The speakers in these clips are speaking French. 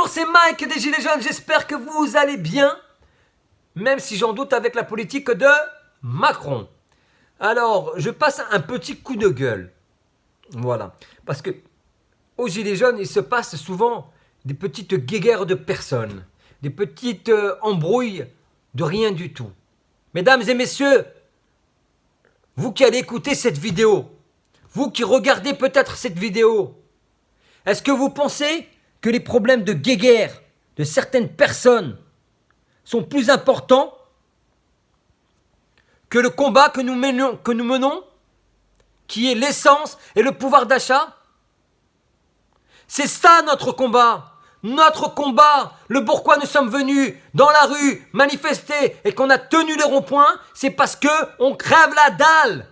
Bonjour, c'est Mike des Gilets jaunes, j'espère que vous allez bien, même si j'en doute avec la politique de Macron. Alors, je passe un petit coup de gueule, voilà, parce que aux Gilets jaunes, il se passe souvent des petites guéguerres de personnes, des petites embrouilles de rien du tout. Mesdames et messieurs, vous qui allez écouter cette vidéo, vous qui regardez peut-être cette vidéo, est-ce que vous pensez que les problèmes de guéguerre de certaines personnes sont plus importants que le combat que nous menons, qui est l'essence et le pouvoir d'achat? C'est ça notre combat. Notre combat, le pourquoi nous sommes venus dans la rue manifester et qu'on a tenu les ronds-points, c'est parce que on crève la dalle.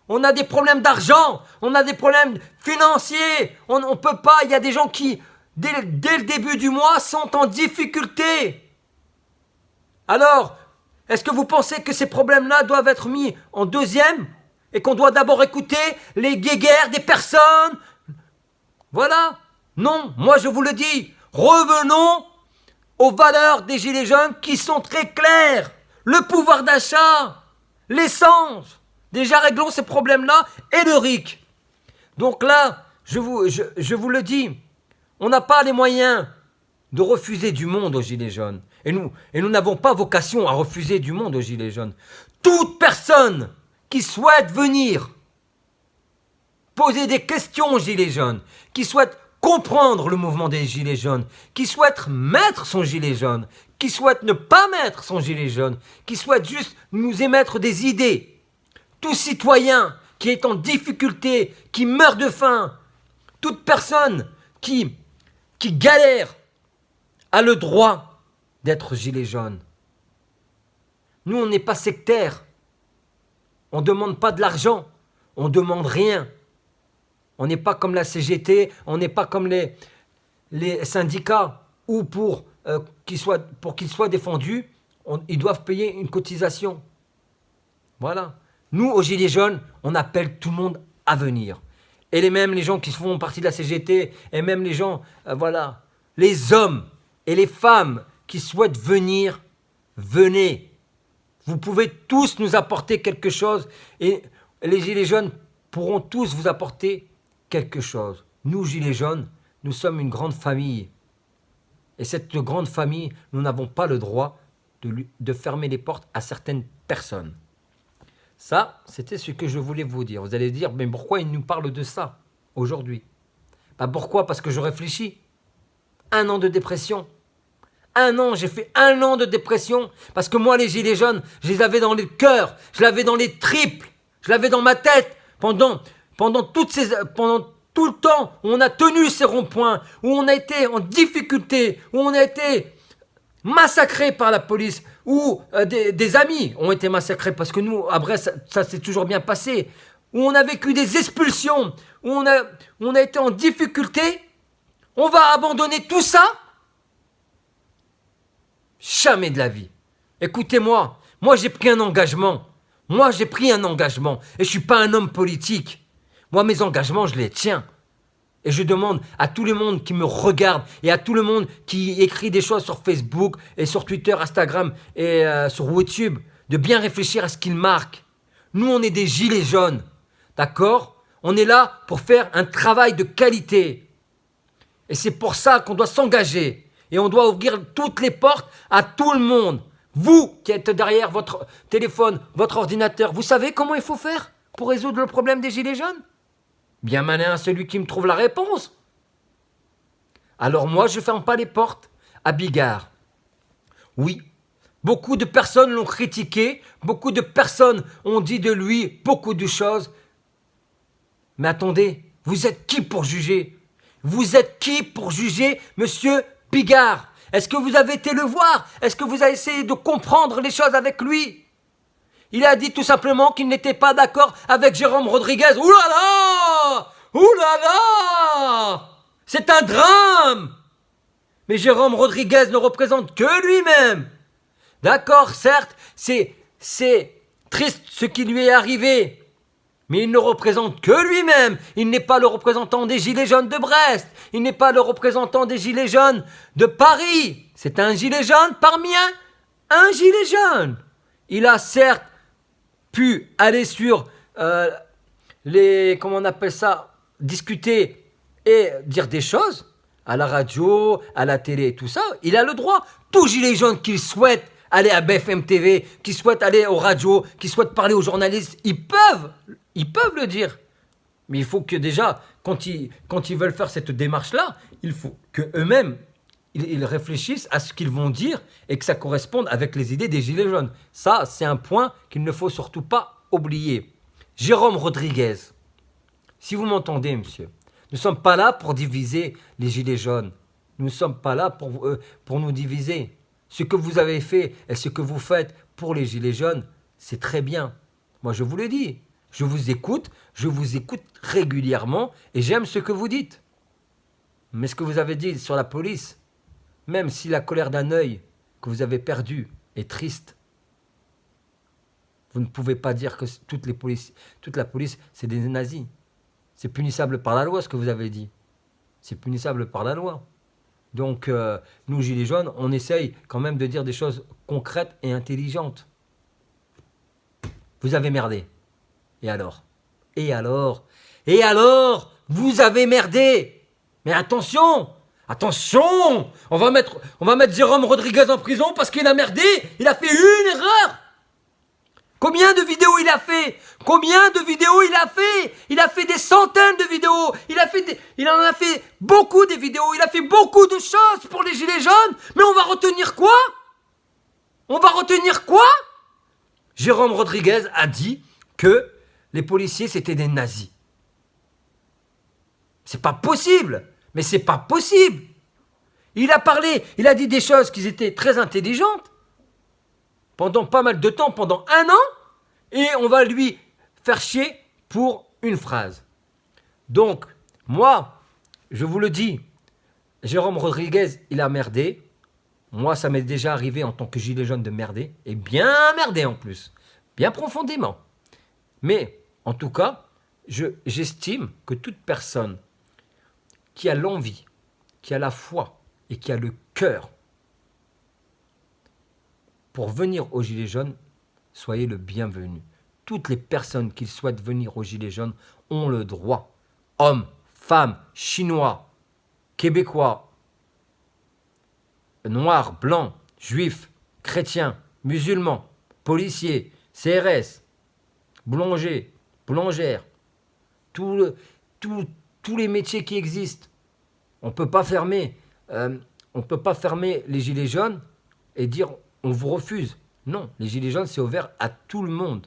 On a des problèmes d'argent, on a des problèmes financiers, on ne peut pas, il y a des gens qui, dès le début du mois, sont en difficulté. Alors, est-ce que vous pensez que ces problèmes-là doivent être mis en deuxième et qu'on doit d'abord écouter les guéguerres des personnes? Voilà. Non, moi je vous le dis, revenons aux valeurs des Gilets jaunes qui sont très claires. Le pouvoir d'achat, l'essence. Déjà réglons ces problèmes-là et le RIC. Donc là, je vous le dis, on n'a pas les moyens de refuser du monde aux Gilets jaunes. Et nous n'avons pas vocation à refuser du monde aux Gilets jaunes. Toute personne qui souhaite venir poser des questions aux Gilets jaunes, qui souhaite comprendre le mouvement des Gilets jaunes, qui souhaite mettre son gilet jaune, qui souhaite ne pas mettre son gilet jaune, qui souhaite juste nous émettre des idées, tout citoyen qui est en difficulté, qui meurt de faim, toute personne qui galère a le droit d'être gilet jaune. Nous, on n'est pas sectaires. On ne demande pas de l'argent. On ne demande rien. On n'est pas comme la CGT, on n'est pas comme les syndicats où pour qu'ils soient défendus, ils doivent payer une cotisation. Voilà. Nous, aux Gilets jaunes, on appelle tout le monde à venir. Et les gens qui font partie de la CGT, et même les gens, voilà, les hommes et les femmes qui souhaitent venir, venez. Vous pouvez tous nous apporter quelque chose et les Gilets jaunes pourront tous vous apporter quelque chose. Nous, Gilets jaunes, nous sommes une grande famille. Et cette grande famille, nous n'avons pas le droit de fermer les portes à certaines personnes. Ça, c'était ce que je voulais vous dire. Vous allez dire, mais pourquoi il nous parle de ça aujourd'hui? Pourquoi? Parce que je réfléchis. 1 an de dépression. 1 an, j'ai fait 1 an de dépression. Parce que moi, les Gilets jaunes, je les avais dans le cœur, je l'avais dans les tripes, je l'avais dans ma tête. Pendant tout le temps où on a tenu ces ronds-points, où on a été en difficulté, où on a été massacré par la police, où des amis ont été massacrés, parce que nous, à Brest, ça s'est toujours bien passé, où on a vécu des expulsions, où on a été en difficulté, on va abandonner tout ça? Jamais de la vie. Écoutez-moi, moi j'ai pris un engagement. Moi j'ai pris un engagement, et je ne suis pas un homme politique. Moi, mes engagements, je les tiens. Et je demande à tout le monde qui me regarde et à tout le monde qui écrit des choses sur Facebook et sur Twitter, Instagram et sur YouTube de bien réfléchir à ce qu'ils marquent. Nous, on est des gilets jaunes. D'accord? On est là pour faire un travail de qualité. Et c'est pour ça qu'on doit s'engager. Et on doit ouvrir toutes les portes à tout le monde. Vous qui êtes derrière votre téléphone, votre ordinateur, vous savez comment il faut faire pour résoudre le problème des gilets jaunes? Bien malin à celui qui me trouve la réponse. Alors moi, je ne ferme pas les portes à Bigard. Oui, beaucoup de personnes l'ont critiqué, beaucoup de personnes ont dit de lui beaucoup de choses. Mais attendez, vous êtes qui pour juger? Vous êtes qui pour juger Monsieur Bigard? Est-ce que vous avez été le voir? Est-ce que vous avez essayé de comprendre les choses avec lui? Il a dit tout simplement qu'il n'était pas d'accord avec Jérôme Rodriguez. Ouh là là! Ouh là là! C'est un drame! Mais Jérôme Rodriguez ne représente que lui-même. D'accord, certes, c'est triste ce qui lui est arrivé. Mais il ne représente que lui-même. Il n'est pas le représentant des Gilets jaunes de Brest. Il n'est pas le représentant des Gilets jaunes de Paris. C'est un gilet jaune parmi un gilet jaune. Il a certes pu aller sur comment on appelle ça, discuter et dire des choses à la radio, à la télé, tout ça. Il a le droit. Tout gilet jaune qu'il souhaite aller à BFM TV, qui souhaitent aller aux radios, qui souhaitent parler aux journalistes, ils peuvent le dire. Mais il faut que déjà, quand ils veulent faire cette démarche-là, il faut qu'eux-mêmes, ils réfléchissent à ce qu'ils vont dire et que ça corresponde avec les idées des Gilets jaunes. Ça, c'est un point qu'il ne faut surtout pas oublier. Jérôme Rodriguez, si vous m'entendez, monsieur, nous ne sommes pas là pour diviser les Gilets jaunes. Nous ne sommes pas là pour nous diviser. Ce que vous avez fait et ce que vous faites pour les Gilets jaunes, c'est très bien. Moi, je vous le dis. Je vous écoute régulièrement et j'aime ce que vous dites. Mais ce que vous avez dit sur la police, même si la colère d'un œil que vous avez perdu est triste, vous ne pouvez pas dire que toute la police, c'est des nazis. C'est punissable par la loi, ce que vous avez dit. C'est punissable par la loi. Donc, nous, Gilets jaunes, on essaye quand même de dire des choses concrètes et intelligentes. Vous avez merdé. Et alors? Vous avez merdé. Mais attention, on va mettre Jérôme Rodriguez en prison parce qu'il a merdé. Il a fait une erreur. Combien de vidéos il a fait? Il a fait des centaines de vidéos. Il en a fait beaucoup de vidéos. Il a fait beaucoup de choses pour les Gilets jaunes. Mais on va retenir quoi? Jérôme Rodriguez a dit que les policiers, c'était des nazis. C'est pas possible. Mais c'est pas possible. Il a dit des choses qui étaient très intelligentes. Pendant pas mal de temps, pendant 1 an, et on va lui faire chier pour une phrase. Donc, moi, je vous le dis, Jérôme Rodriguez, il a merdé. Moi, ça m'est déjà arrivé en tant que gilet jaune de merder, et bien merdé en plus, bien profondément. Mais, en tout cas, j'estime que toute personne qui a l'envie, qui a la foi et qui a le cœur pour venir aux Gilets jaunes, soyez le bienvenu. Toutes les personnes qui souhaitent venir aux Gilets jaunes ont le droit. Hommes, femmes, Chinois, Québécois, Noirs, Blancs, Juifs, Chrétiens, Musulmans, policiers, CRS, boulangers, boulangères, tous les métiers qui existent. On ne peut pas fermer les Gilets jaunes et dire on vous refuse. Non, les Gilets jaunes, c'est ouvert à tout le monde.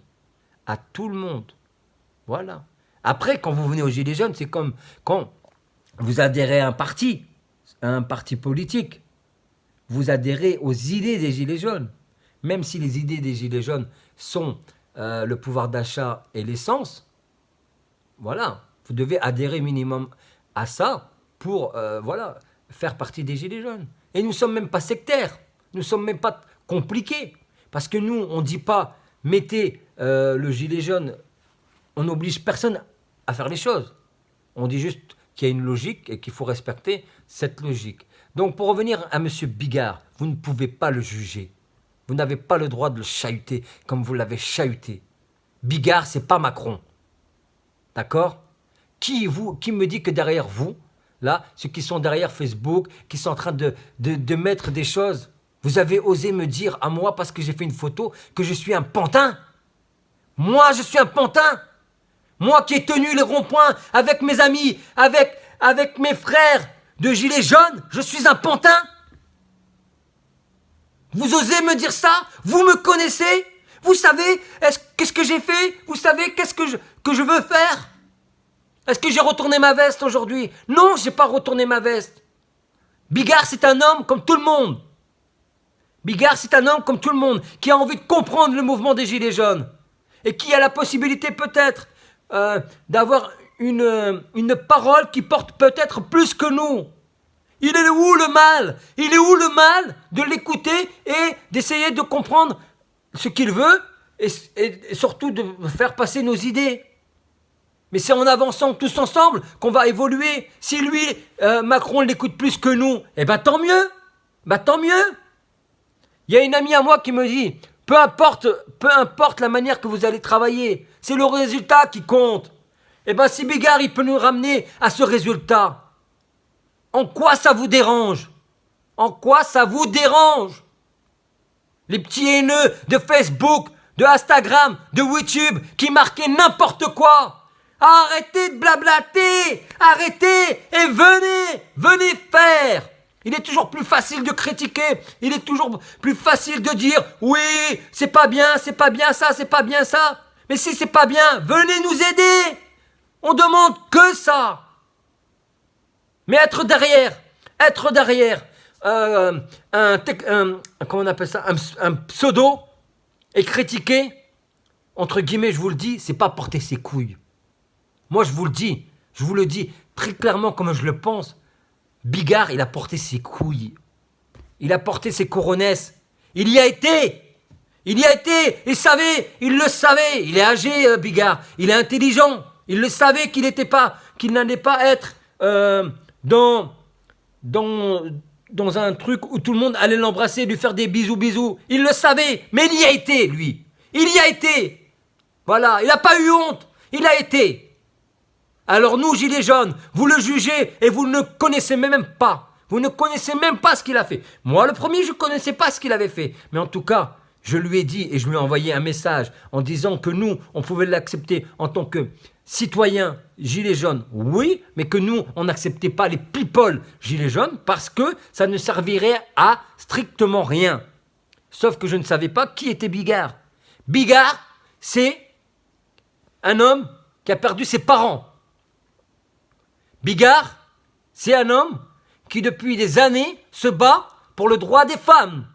À tout le monde. Voilà. Après, quand vous venez aux Gilets jaunes, c'est comme quand vous adhérez à un parti politique. Vous adhérez aux idées des Gilets jaunes. Même si les idées des Gilets jaunes sont le pouvoir d'achat et l'essence, voilà. Vous devez adhérer minimum à ça pour faire partie des Gilets jaunes. Et nous ne sommes même pas sectaires. Nous ne sommes même pas compliqués. Parce que nous, on ne dit pas, mettez le gilet jaune, on n'oblige personne à faire les choses. On dit juste qu'il y a une logique et qu'il faut respecter cette logique. Donc, pour revenir à M. Bigard, vous ne pouvez pas le juger. Vous n'avez pas le droit de le chahuter comme vous l'avez chahuté. Bigard, c'est pas Macron. D'accord ? Qui me dit que derrière vous, là, ceux qui sont derrière Facebook, qui sont en train de mettre des choses, vous avez osé me dire à moi, parce que j'ai fait une photo, que je suis un pantin? Moi, je suis un pantin? Moi qui ai tenu les ronds-points avec mes amis, avec mes frères de gilets jaunes, je suis un pantin? Vous osez me dire ça? Vous me connaissez? Vous savez qu'est-ce que j'ai fait? Vous savez qu'est-ce que je veux faire? Est-ce que j'ai retourné ma veste aujourd'hui? Non, je n'ai pas retourné ma veste. Bigard, c'est un homme comme tout le monde. Bigard, c'est un homme comme tout le monde qui a envie de comprendre le mouvement des Gilets jaunes et qui a la possibilité peut-être d'avoir une parole qui porte peut-être plus que nous. Il est où le mal? Il est où le mal de l'écouter et d'essayer de comprendre ce qu'il veut et surtout de faire passer nos idées? Mais c'est en avançant tous ensemble qu'on va évoluer. Si lui, Macron, l'écoute plus que nous, eh ben tant mieux. Ben tant mieux. Il y a une amie à moi qui me dit, peu importe la manière que vous allez travailler, c'est le résultat qui compte. Eh ben si Bigard, il peut nous ramener à ce résultat, en quoi ça vous dérange? En quoi ça vous dérange? Les petits haineux de Facebook, de Instagram, de YouTube qui marquaient n'importe quoi. Arrêtez de blablater, arrêtez et venez faire. Il est toujours plus facile de critiquer, il est toujours plus facile de dire oui, c'est pas bien ça, c'est pas bien ça. Mais si c'est pas bien, venez nous aider. On demande que ça. Mais être derrière, comment on appelle ça, un pseudo et critiquer, entre guillemets, je vous le dis, c'est pas porter ses couilles. Moi, je vous le dis très clairement comme je le pense. Bigard, il a porté ses couilles. Il a porté ses coronesses. Il y a été. Il le savait. Il est âgé, Bigard. Il est intelligent. Il le savait qu'il n'allait pas être dans un truc où tout le monde allait l'embrasser, lui faire des bisous. Il le savait, mais il y a été, lui. Il y a été. Voilà, il n'a pas eu honte. Il a été. Alors nous, gilets jaunes, vous le jugez et vous ne connaissez même pas. Vous ne connaissez même pas ce qu'il a fait. Moi, le premier, je ne connaissais pas ce qu'il avait fait. Mais en tout cas, je lui ai dit et je lui ai envoyé un message en disant que nous, on pouvait l'accepter en tant que citoyen gilets jaunes, oui, mais que nous, on n'acceptait pas les people gilets jaunes parce que ça ne servirait à strictement rien. Sauf que je ne savais pas qui était Bigard. Bigard, c'est un homme qui a perdu ses parents. Bigard, c'est un homme qui depuis des années se bat pour le droit des femmes.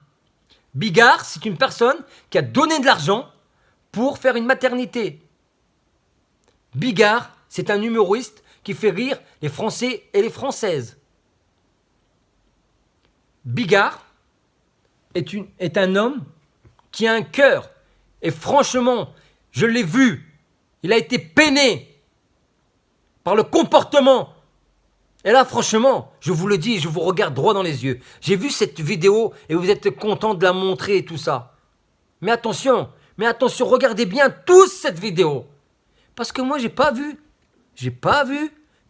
Bigard, c'est une personne qui a donné de l'argent pour faire une maternité. Bigard, c'est un humoriste qui fait rire les Français et les Françaises. Bigard est un homme qui a un cœur. Et franchement, je l'ai vu. Il a été peiné par le comportement. Et là, franchement, je vous le dis, je vous regarde droit dans les yeux. J'ai vu cette vidéo et vous êtes content de la montrer et tout ça. Mais attention, regardez bien tous cette vidéo. Parce que moi, j'ai pas vu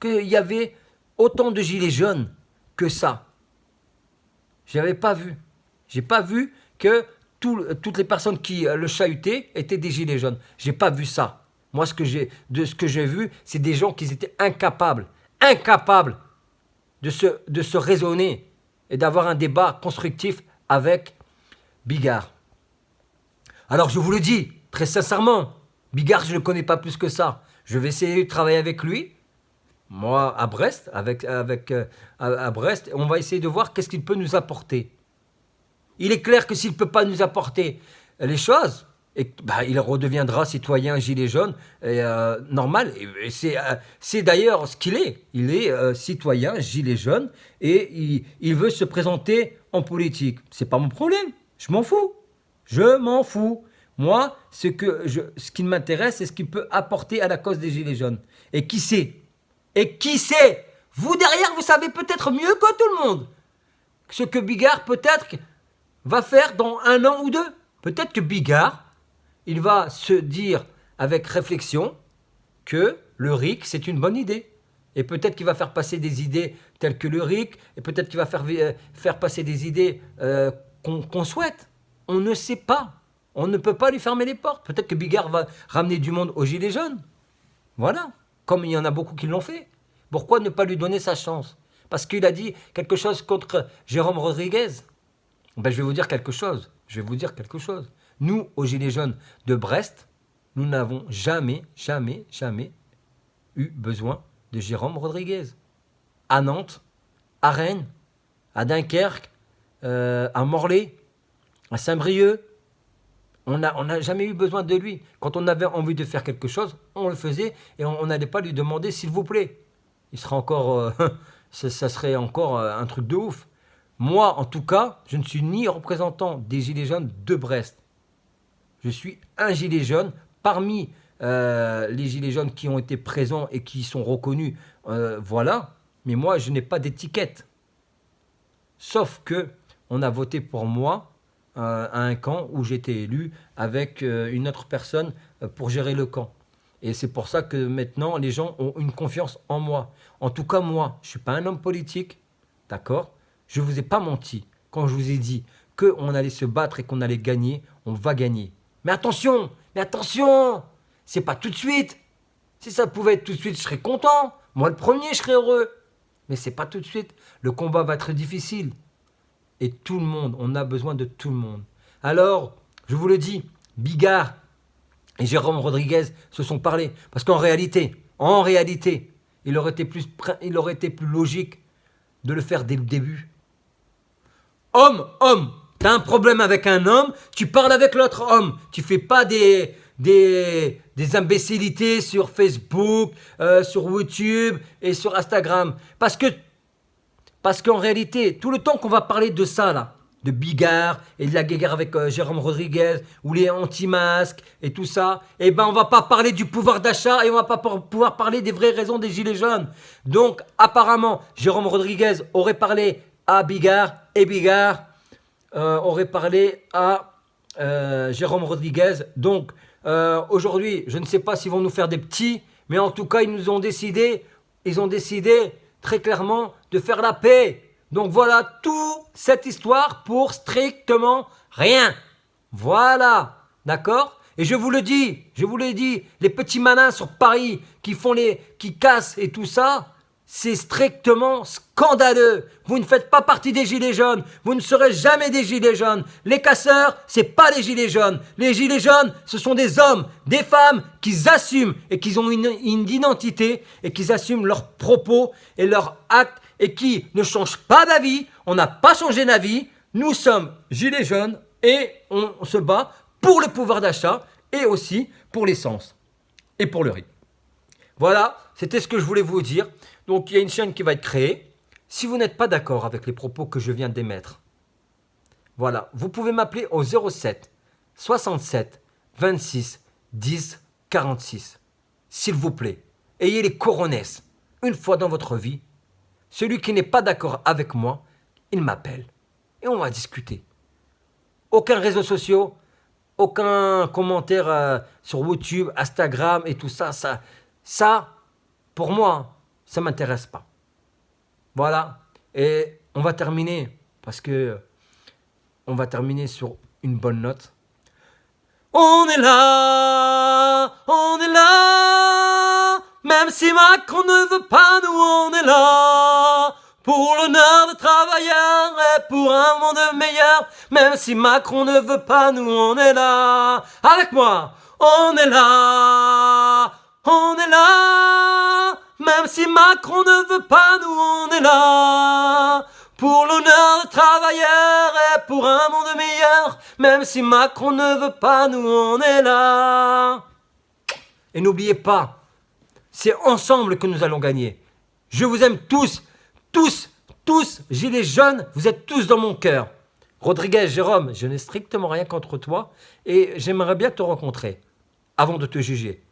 qu'il y avait autant de gilets jaunes que ça. J'ai pas vu que toutes les personnes qui le chahutaient étaient des gilets jaunes. J'ai pas vu ça. Moi, ce que j'ai vu, c'est des gens qui étaient incapables de se raisonner et d'avoir un débat constructif avec Bigard. Alors, je vous le dis, très sincèrement, Bigard, je ne le connais pas plus que ça. Je vais essayer de travailler avec lui, moi, à Brest, à Brest, on va essayer de voir qu'est-ce qu'il peut nous apporter. Il est clair que s'il ne peut pas nous apporter les choses, et, il redeviendra citoyen gilet jaune, normal. Et c'est d'ailleurs ce qu'il est. Il est citoyen gilet jaune et il veut se présenter en politique. C'est pas mon problème. Je m'en fous. Moi, ce qui m'intéresse, c'est ce qu'il peut apporter à la cause des gilets jaunes. Et qui sait? Vous derrière, vous savez peut-être mieux que tout le monde ce que Bigard peut-être va faire dans 1 an ou 2. Peut-être que Bigard, il va se dire avec réflexion que le RIC, c'est une bonne idée. Et peut-être qu'il va faire passer des idées telles que le RIC, et peut-être qu'il va faire passer des idées qu'on souhaite. On ne sait pas. On ne peut pas lui fermer les portes. Peut-être que Bigard va ramener du monde aux gilets jaunes. Voilà. Comme il y en a beaucoup qui l'ont fait. Pourquoi ne pas lui donner sa chance? Parce qu'il a dit quelque chose contre Jérôme Rodriguez. Je vais vous dire quelque chose. Nous, aux Gilets jaunes de Brest, nous n'avons jamais eu besoin de Jérôme Rodriguez. À Nantes, à Rennes, à Dunkerque, à Morlaix, à Saint-Brieuc, on n'a jamais eu besoin de lui. Quand on avait envie de faire quelque chose, on le faisait et on n'allait pas lui demander s'il vous plaît. Il sera encore, ça serait encore un truc de ouf. Moi, en tout cas, je ne suis ni représentant des Gilets jaunes de Brest. Je suis un gilet jaune parmi les gilets jaunes qui ont été présents et qui sont reconnus, voilà. Mais moi, je n'ai pas d'étiquette. Sauf que on a voté pour moi à un camp où j'étais élu avec une autre personne pour gérer le camp. Et c'est pour ça que maintenant, les gens ont une confiance en moi. En tout cas, moi, je ne suis pas un homme politique, d'accord? Je ne vous ai pas menti quand je vous ai dit qu'on allait se battre et qu'on allait gagner, on va gagner. Mais attention, c'est pas tout de suite. Si ça pouvait être tout de suite, je serais content. Moi, le premier, je serais heureux. Mais c'est pas tout de suite. Le combat va être difficile. Et tout le monde, on a besoin de tout le monde. Alors, je vous le dis, Bigard et Jérôme Rodriguez se sont parlé. Parce qu'en réalité, il aurait été plus logique de le faire dès le début. Homme, t'as un problème avec un homme, tu parles avec l'autre homme. Tu fais pas des imbécilités sur Facebook, sur YouTube et sur Instagram. Parce qu'en réalité, tout le temps qu'on va parler de ça là, de Bigard et de la guéguerre avec Jérôme Rodriguez ou les anti-masques et tout ça, eh ben on va pas parler du pouvoir d'achat et on va pas pouvoir parler des vraies raisons des gilets jaunes. Donc apparemment, Jérôme Rodriguez aurait parlé à Bigard et Bigard aurait parlé à Jérôme Rodriguez. Donc aujourd'hui, je ne sais pas s'ils vont nous faire des petits, mais en tout cas, ils ont décidé très clairement de faire la paix. Donc voilà, toute cette histoire pour strictement rien. Voilà, d'accord? Et je vous le dis, les petits malins sur Paris qui cassent et tout ça, c'est strictement scandaleux. Vous ne faites pas partie des gilets jaunes. Vous ne serez jamais des gilets jaunes. Les casseurs, c'est pas les gilets jaunes. Les gilets jaunes, ce sont des hommes, des femmes qui assument et qui ont une identité et qui assument leurs propos et leurs actes et qui ne changent pas d'avis. On n'a pas changé d'avis. Nous sommes gilets jaunes et on se bat pour le pouvoir d'achat et aussi pour l'essence et pour le riz. Voilà, c'était ce que je voulais vous dire. Donc il y a une chaîne qui va être créée. Si vous n'êtes pas d'accord avec les propos que je viens d'émettre, voilà, vous pouvez m'appeler au 07 67 26 10 46. S'il vous plaît, ayez les coronesses une fois dans votre vie. Celui qui n'est pas d'accord avec moi, il m'appelle et on va discuter. Aucun réseau social, aucun commentaire sur YouTube, Instagram et tout ça, pour moi, ça ne m'intéresse pas. Voilà. Et on va terminer, parce que on va terminer sur une bonne note. On est là, même si Macron ne veut pas, nous on est là. Pour l'honneur des travailleurs et pour un monde meilleur, même si Macron ne veut pas, nous on est là. Avec moi, on est là. Même si Macron ne veut pas, nous on est là. Pour l'honneur des travailleurs et pour un monde meilleur, même si Macron ne veut pas, nous on est là. Et n'oubliez pas, c'est ensemble que nous allons gagner. Je vous aime tous, gilets jaunes, vous êtes tous dans mon cœur. Rodriguez, Jérôme, je n'ai strictement rien contre toi et j'aimerais bien te rencontrer avant de te juger.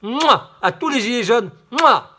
Mouah, à tous les gilets jaunes, mouah.